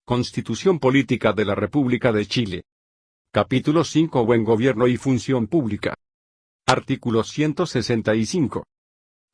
Constitución Política de la República de Chile. Capítulo 5. Buen Gobierno y Función Pública. Artículo 165.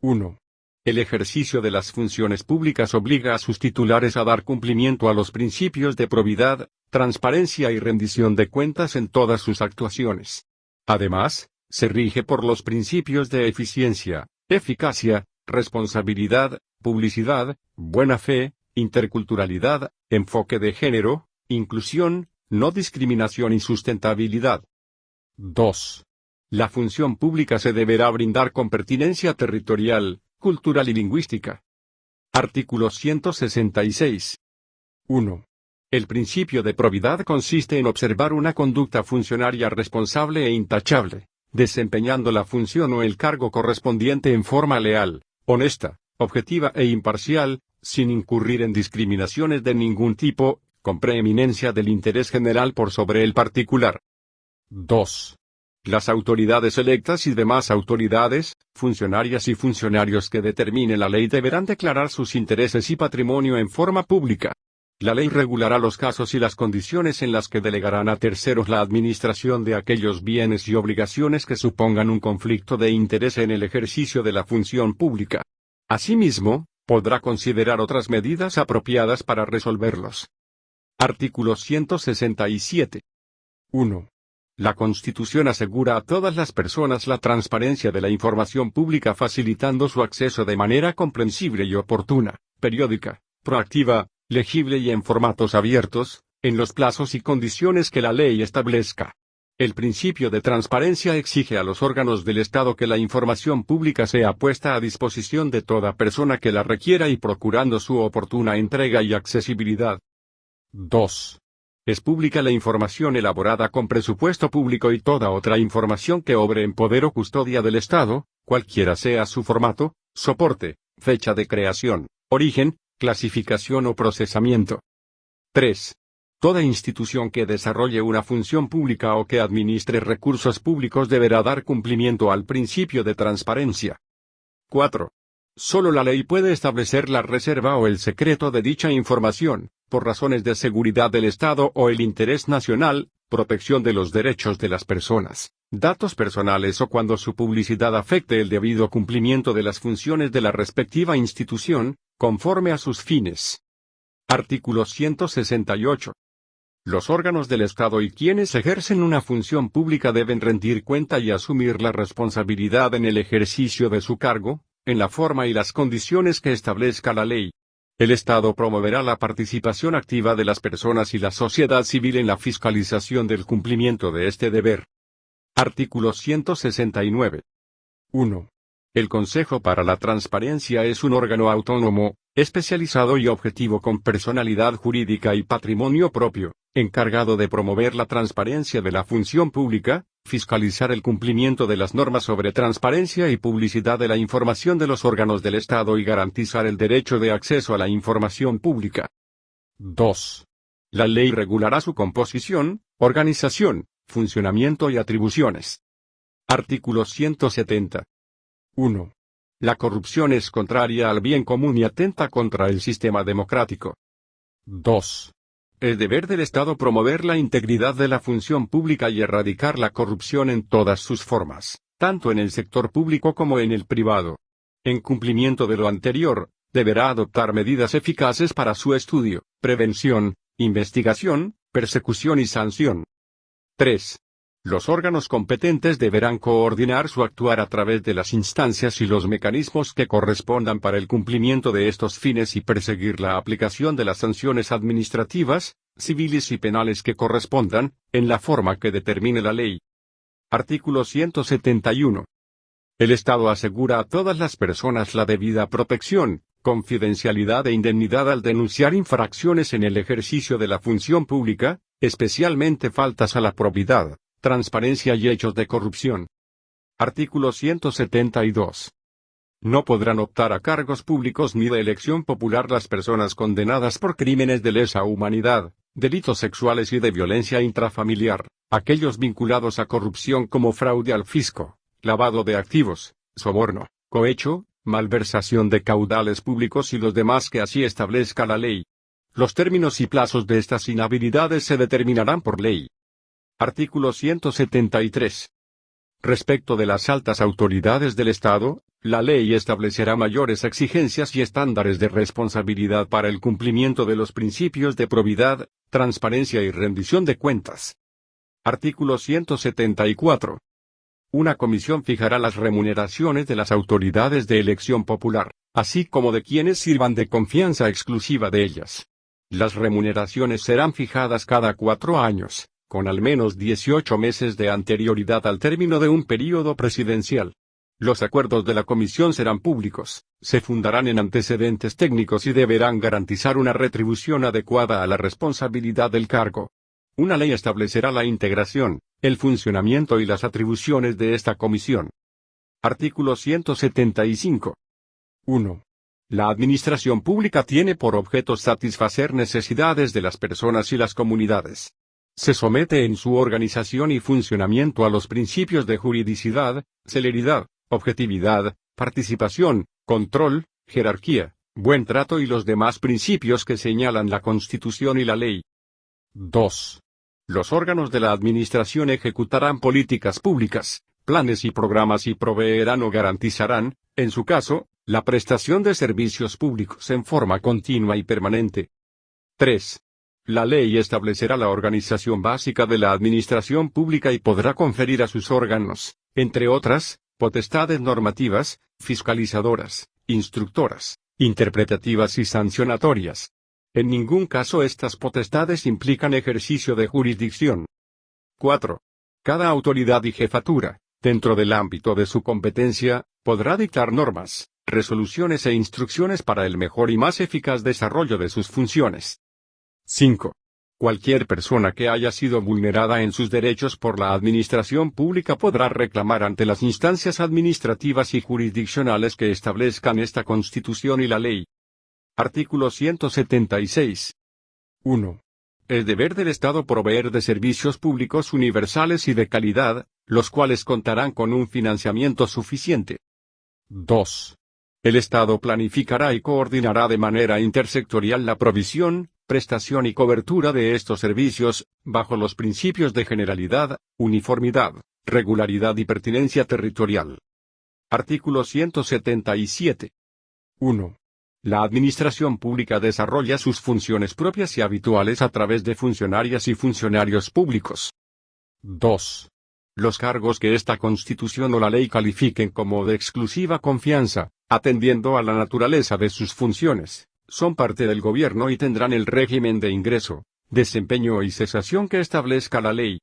1. El ejercicio de las funciones públicas obliga a sus titulares a dar cumplimiento a los principios de probidad, transparencia y rendición de cuentas en todas sus actuaciones. Además, se rige por los principios de eficiencia, eficacia, responsabilidad, publicidad, buena fe, interculturalidad, enfoque de género, inclusión, no discriminación y sustentabilidad. 2. La función pública se deberá brindar con pertinencia territorial, cultural y lingüística. Artículo 166. 1. El principio de probidad consiste en observar una conducta funcionaria responsable e intachable, desempeñando la función o el cargo correspondiente en forma leal, honesta, objetiva e imparcial, sin incurrir en discriminaciones de ningún tipo, con preeminencia del interés general por sobre el particular. 2. Las autoridades electas y demás autoridades, funcionarias y funcionarios que determine la ley deberán declarar sus intereses y patrimonio en forma pública. La ley regulará los casos y las condiciones en las que delegarán a terceros la administración de aquellos bienes y obligaciones que supongan un conflicto de interés en el ejercicio de la función pública. Asimismo, podrá considerar otras medidas apropiadas para resolverlos. Artículo 167. 1. La Constitución asegura a todas las personas la transparencia de la información pública facilitando su acceso de manera comprensible y oportuna, periódica, proactiva, legible y en formatos abiertos, en los plazos y condiciones que la ley establezca. El principio de transparencia exige a los órganos del Estado que la información pública sea puesta a disposición de toda persona que la requiera y procurando su oportuna entrega y accesibilidad. 2. Es pública la información elaborada con presupuesto público y toda otra información que obre en poder o custodia del Estado, cualquiera sea su formato, soporte, fecha de creación, origen, clasificación o procesamiento. 3. Toda institución que desarrolle una función pública o que administre recursos públicos deberá dar cumplimiento al principio de transparencia. 4. Solo la ley puede establecer la reserva o el secreto de dicha información, por razones de seguridad del Estado o el interés nacional, protección de los derechos de las personas, datos personales o cuando su publicidad afecte el debido cumplimiento de las funciones de la respectiva institución, conforme a sus fines. Artículo 168. Los órganos del Estado y quienes ejercen una función pública deben rendir cuenta y asumir la responsabilidad en el ejercicio de su cargo, en la forma y las condiciones que establezca la ley. El Estado promoverá la participación activa de las personas y la sociedad civil en la fiscalización del cumplimiento de este deber. Artículo 169. 1. El Consejo para la Transparencia es un órgano autónomo, especializado y objetivo con personalidad jurídica y patrimonio propio, encargado de promover la transparencia de la función pública, fiscalizar el cumplimiento de las normas sobre transparencia y publicidad de la información de los órganos del Estado y garantizar el derecho de acceso a la información pública. 2. La ley regulará su composición, organización, funcionamiento y atribuciones. Artículo 170. 1. La corrupción es contraria al bien común y atenta contra el sistema democrático. 2. Es deber del Estado promover la integridad de la función pública y erradicar la corrupción en todas sus formas, tanto en el sector público como en el privado. En cumplimiento de lo anterior, deberá adoptar medidas eficaces para su estudio, prevención, investigación, persecución y sanción. 3. Los órganos competentes deberán coordinar su actuar a través de las instancias y los mecanismos que correspondan para el cumplimiento de estos fines y perseguir la aplicación de las sanciones administrativas, civiles y penales que correspondan, en la forma que determine la ley. Artículo 171. El Estado asegura a todas las personas la debida protección, confidencialidad e indemnidad al denunciar infracciones en el ejercicio de la función pública, especialmente faltas a la probidad, transparencia y hechos de corrupción. Artículo 172. No podrán optar a cargos públicos ni de elección popular las personas condenadas por crímenes de lesa humanidad, delitos sexuales y de violencia intrafamiliar, aquellos vinculados a corrupción como fraude al fisco, lavado de activos, soborno, cohecho, malversación de caudales públicos y los demás que así establezca la ley. Los términos y plazos de estas inhabilidades se determinarán por ley. Artículo 173. Respecto de las altas autoridades del Estado, la ley establecerá mayores exigencias y estándares de responsabilidad para el cumplimiento de los principios de probidad, transparencia y rendición de cuentas. Artículo 174. Una comisión fijará las remuneraciones de las autoridades de elección popular, así como de quienes sirvan de confianza exclusiva de ellas. Las remuneraciones serán fijadas cada 4 años, con al menos 18 meses de anterioridad al término de un período presidencial. Los acuerdos de la comisión serán públicos, se fundarán en antecedentes técnicos y deberán garantizar una retribución adecuada a la responsabilidad del cargo. Una ley establecerá la integración, el funcionamiento y las atribuciones de esta comisión. Artículo 175. 1. La administración pública tiene por objeto satisfacer necesidades de las personas y las comunidades. Se somete en su organización y funcionamiento a los principios de juridicidad, celeridad, objetividad, participación, control, jerarquía, buen trato y los demás principios que señalan la Constitución y la ley. 2. Los órganos de la administración ejecutarán políticas públicas, planes y programas y proveerán o garantizarán, en su caso, la prestación de servicios públicos en forma continua y permanente. 3. La ley establecerá la organización básica de la administración pública y podrá conferir a sus órganos, entre otras, potestades normativas, fiscalizadoras, instructoras, interpretativas y sancionatorias. En ningún caso estas potestades implican ejercicio de jurisdicción. 4. Cada autoridad y jefatura, dentro del ámbito de su competencia, podrá dictar normas, resoluciones e instrucciones para el mejor y más eficaz desarrollo de sus funciones. 5. Cualquier persona que haya sido vulnerada en sus derechos por la administración pública podrá reclamar ante las instancias administrativas y jurisdiccionales que establezcan esta Constitución y la ley. Artículo 176. 1. Es deber del Estado proveer de servicios públicos universales y de calidad, los cuales contarán con un financiamiento suficiente. 2. El Estado planificará y coordinará de manera intersectorial la provisión, prestación y cobertura de estos servicios, bajo los principios de generalidad, uniformidad, regularidad y pertinencia territorial. Artículo 177. 1. La administración pública desarrolla sus funciones propias y habituales a través de funcionarias y funcionarios públicos. 2. Los cargos que esta Constitución o la ley califiquen como de exclusiva confianza, atendiendo a la naturaleza de sus funciones, son parte del gobierno y tendrán el régimen de ingreso, desempeño y cesación que establezca la ley.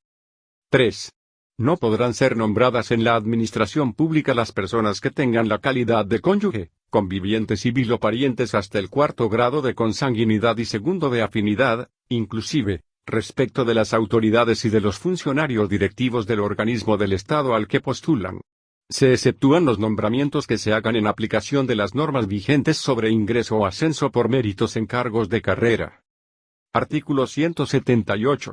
3. No podrán ser nombradas en la administración pública las personas que tengan la calidad de cónyuge, conviviente civil o parientes hasta el 4º grado de consanguinidad y 2º de afinidad, inclusive, respecto de las autoridades y de los funcionarios directivos del organismo del Estado al que postulan. Se exceptúan los nombramientos que se hagan en aplicación de las normas vigentes sobre ingreso o ascenso por méritos en cargos de carrera. Artículo 178.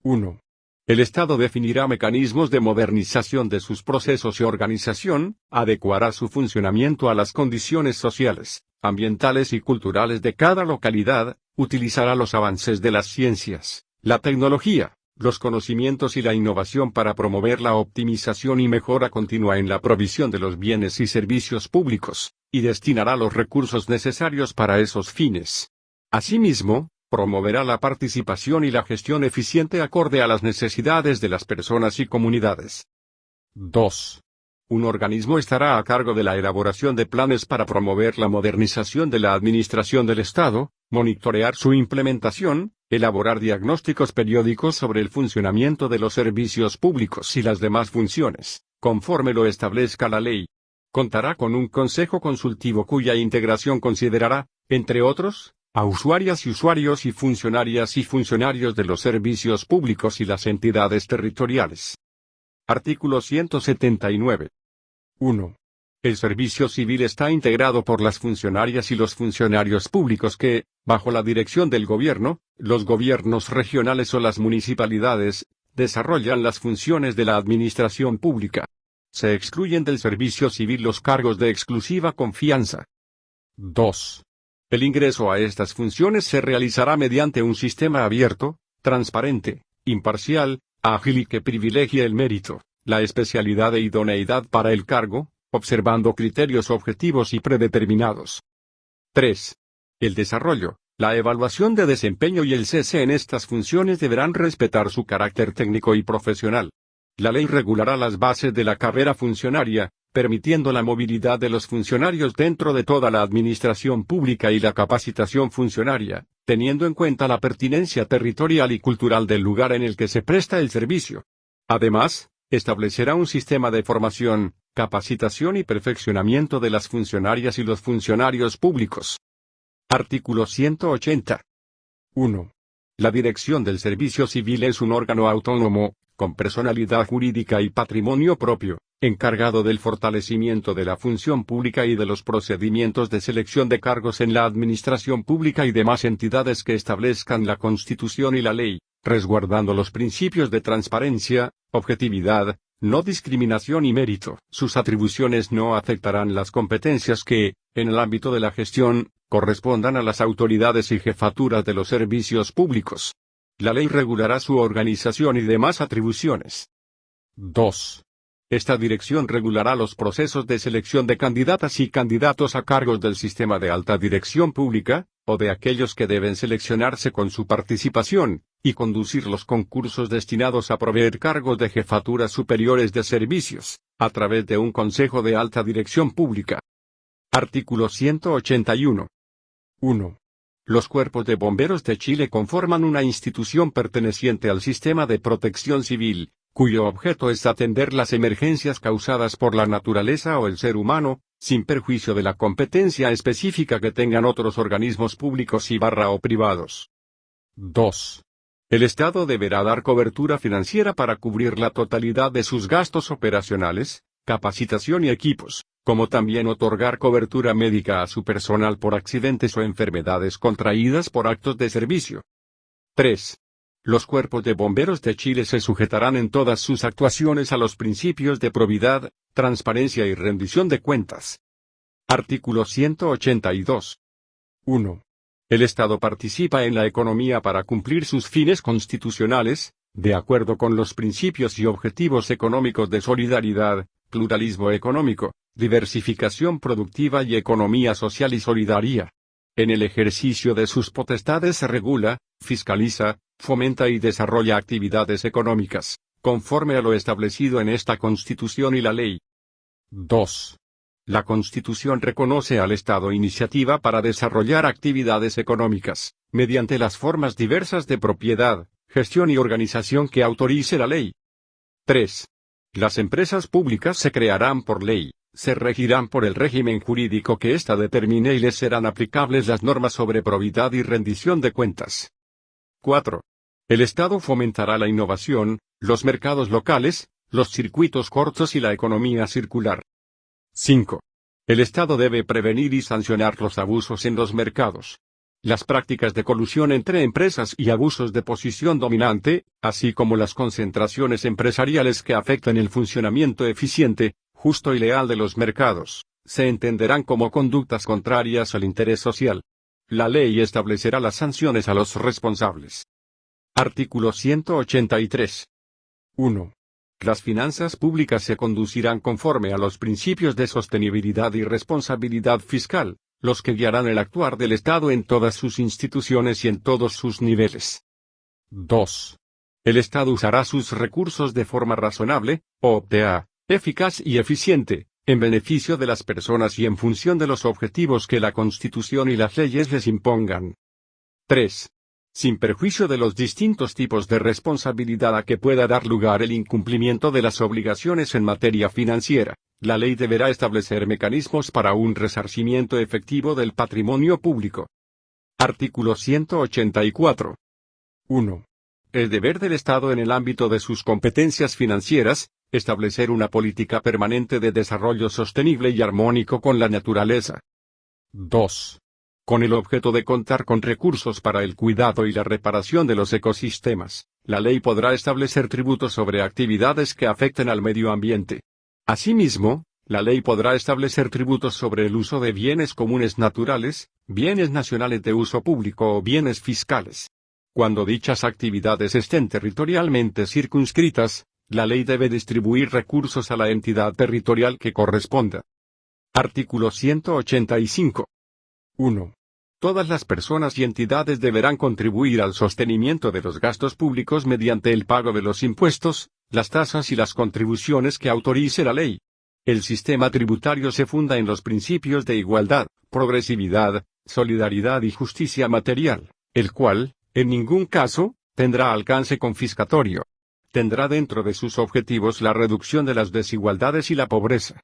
1. El Estado definirá mecanismos de modernización de sus procesos y organización, adecuará su funcionamiento a las condiciones sociales, ambientales y culturales de cada localidad, utilizará los avances de las ciencias, la tecnología, los conocimientos y la innovación para promover la optimización y mejora continua en la provisión de los bienes y servicios públicos, y destinará los recursos necesarios para esos fines. Asimismo, promoverá la participación y la gestión eficiente acorde a las necesidades de las personas y comunidades. 2. Un organismo estará a cargo de la elaboración de planes para promover la modernización de la administración del Estado, monitorear su implementación, elaborar diagnósticos periódicos sobre el funcionamiento de los servicios públicos y las demás funciones, conforme lo establezca la ley. Contará con un consejo consultivo cuya integración considerará, entre otros, a usuarias y usuarios y funcionarios de los servicios públicos y las entidades territoriales. Artículo 179. 1. El servicio civil está integrado por las funcionarias y los funcionarios públicos que, bajo la dirección del gobierno, los gobiernos regionales o las municipalidades, desarrollan las funciones de la administración pública. Se excluyen del servicio civil los cargos de exclusiva confianza. 2. El ingreso a estas funciones se realizará mediante un sistema abierto, transparente, imparcial, ágil y que privilegie el mérito, la especialidad e idoneidad para el cargo, observando criterios objetivos y predeterminados. 3. El desarrollo, la evaluación de desempeño y el cese en estas funciones deberán respetar su carácter técnico y profesional. La ley regulará las bases de la carrera funcionaria, permitiendo la movilidad de los funcionarios dentro de toda la administración pública y la capacitación funcionaria, teniendo en cuenta la pertinencia territorial y cultural del lugar en el que se presta el servicio. Además, establecerá un sistema de formación, capacitación y perfeccionamiento de las funcionarias y los funcionarios públicos. Artículo 180. 1. La Dirección del Servicio Civil es un órgano autónomo, con personalidad jurídica y patrimonio propio, encargado del fortalecimiento de la función pública y de los procedimientos de selección de cargos en la administración pública y demás entidades que establezcan la Constitución y la ley, resguardando los principios de transparencia, objetividad, no discriminación y mérito. Sus atribuciones no afectarán las competencias que, en el ámbito de la gestión, correspondan a las autoridades y jefaturas de los servicios públicos. La ley regulará su organización y demás atribuciones. 2. Esta dirección regulará los procesos de selección de candidatas y candidatos a cargos del sistema de alta dirección pública, o de aquellos que deben seleccionarse con su participación, y conducir los concursos destinados a proveer cargos de jefaturas superiores de servicios, a través de un Consejo de Alta Dirección Pública. Artículo 181. 1. Los cuerpos de bomberos de Chile conforman una institución perteneciente al sistema de protección civil, cuyo objeto es atender las emergencias causadas por la naturaleza o el ser humano, sin perjuicio de la competencia específica que tengan otros organismos públicos o privados. 2. El Estado deberá dar cobertura financiera para cubrir la totalidad de sus gastos operacionales, capacitación y equipos, como también otorgar cobertura médica a su personal por accidentes o enfermedades contraídas por actos de servicio. 3. Los cuerpos de bomberos de Chile se sujetarán en todas sus actuaciones a los principios de probidad, transparencia y rendición de cuentas. Artículo 182. 1. El Estado participa en la economía para cumplir sus fines constitucionales, de acuerdo con los principios y objetivos económicos de solidaridad, pluralismo económico, diversificación productiva y economía social y solidaria. En el ejercicio de sus potestades se regula, fiscaliza, fomenta y desarrolla actividades económicas, conforme a lo establecido en esta Constitución y la ley. 2. La Constitución reconoce al Estado iniciativa para desarrollar actividades económicas, mediante las formas diversas de propiedad, gestión y organización que autorice la ley. 3. Las empresas públicas se crearán por ley, se regirán por el régimen jurídico que ésta determine y les serán aplicables las normas sobre probidad y rendición de cuentas. 4. El Estado fomentará la innovación, los mercados locales, los circuitos cortos y la economía circular. 5. El Estado debe prevenir y sancionar los abusos en los mercados, las prácticas de colusión entre empresas y abusos de posición dominante, así como las concentraciones empresariales que afectan el funcionamiento eficiente, justo y leal de los mercados, se entenderán como conductas contrarias al interés social. La ley establecerá las sanciones a los responsables. Artículo 183. 1. Las finanzas públicas se conducirán conforme a los principios de sostenibilidad y responsabilidad fiscal, los que guiarán el actuar del Estado en todas sus instituciones y en todos sus niveles. 2. El Estado usará sus recursos de forma razonable, eficaz y eficiente, en beneficio de las personas y en función de los objetivos que la Constitución y las leyes les impongan. 3. Sin perjuicio de los distintos tipos de responsabilidad a que pueda dar lugar el incumplimiento de las obligaciones en materia financiera, la ley deberá establecer mecanismos para un resarcimiento efectivo del patrimonio público. Artículo 184. 1. El deber del Estado en el ámbito de sus competencias financieras, establecer una política permanente de desarrollo sostenible y armónico con la naturaleza. 2. Con el objeto de contar con recursos para el cuidado y la reparación de los ecosistemas, la ley podrá establecer tributos sobre actividades que afecten al medio ambiente. Asimismo, La ley podrá establecer tributos sobre el uso de bienes comunes naturales, bienes nacionales de uso público o bienes fiscales. Cuando dichas actividades estén territorialmente circunscritas, la ley debe distribuir recursos a la entidad territorial que corresponda. Artículo 185. 1. Todas las personas y entidades deberán contribuir al sostenimiento de los gastos públicos mediante el pago de los impuestos, las tasas y las contribuciones que autorice la ley. El sistema tributario se funda en los principios de igualdad, progresividad, solidaridad y justicia material, el cual, en ningún caso, tendrá alcance confiscatorio. Tendrá dentro de sus objetivos la reducción de las desigualdades y la pobreza.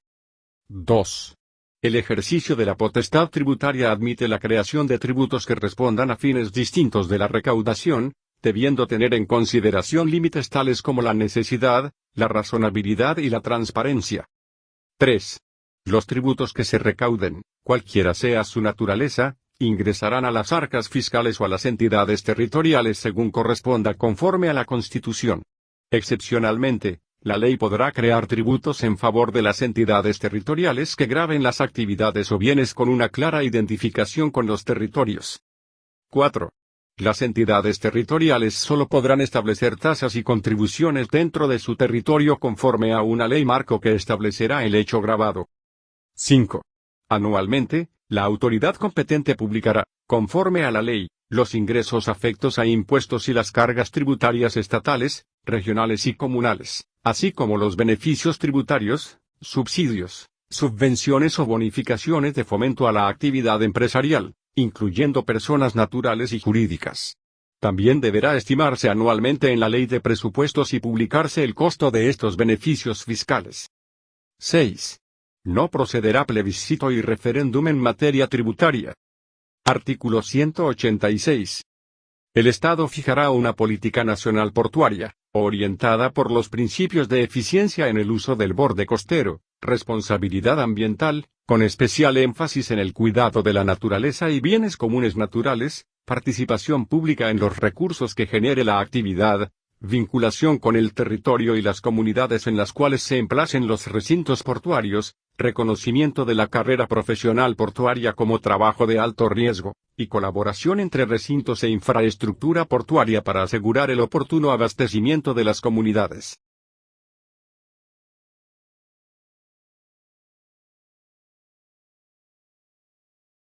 2. El ejercicio de la potestad tributaria admite la creación de tributos que respondan a fines distintos de la recaudación, debiendo tener en consideración límites tales como la necesidad, la razonabilidad y la transparencia. 3. Los tributos que se recauden, cualquiera sea su naturaleza, ingresarán a las arcas fiscales o a las entidades territoriales según corresponda conforme a la Constitución. Excepcionalmente, la ley podrá crear tributos en favor de las entidades territoriales que graven las actividades o bienes con una clara identificación con los territorios. 4. Las entidades territoriales solo podrán establecer tasas y contribuciones dentro de su territorio conforme a una ley marco que establecerá el hecho gravado. 5. Anualmente, la autoridad competente publicará, conforme a la ley, los ingresos afectos a impuestos y las cargas tributarias estatales, regionales y comunales, así como los beneficios tributarios, subsidios, subvenciones o bonificaciones de fomento a la actividad empresarial, incluyendo personas naturales y jurídicas. También deberá estimarse anualmente en la ley de presupuestos y publicarse el costo de estos beneficios fiscales. 6. No procederá plebiscito y referéndum en materia tributaria. Artículo 186. El Estado fijará una política nacional portuaria, orientada por los principios de eficiencia en el uso del borde costero, responsabilidad ambiental, con especial énfasis en el cuidado de la naturaleza y bienes comunes naturales, participación pública en los recursos que genere la actividad, vinculación con el territorio y las comunidades en las cuales se emplacen los recintos portuarios, reconocimiento de la carrera profesional portuaria como trabajo de alto riesgo, y colaboración entre recintos e infraestructura portuaria para asegurar el oportuno abastecimiento de las comunidades.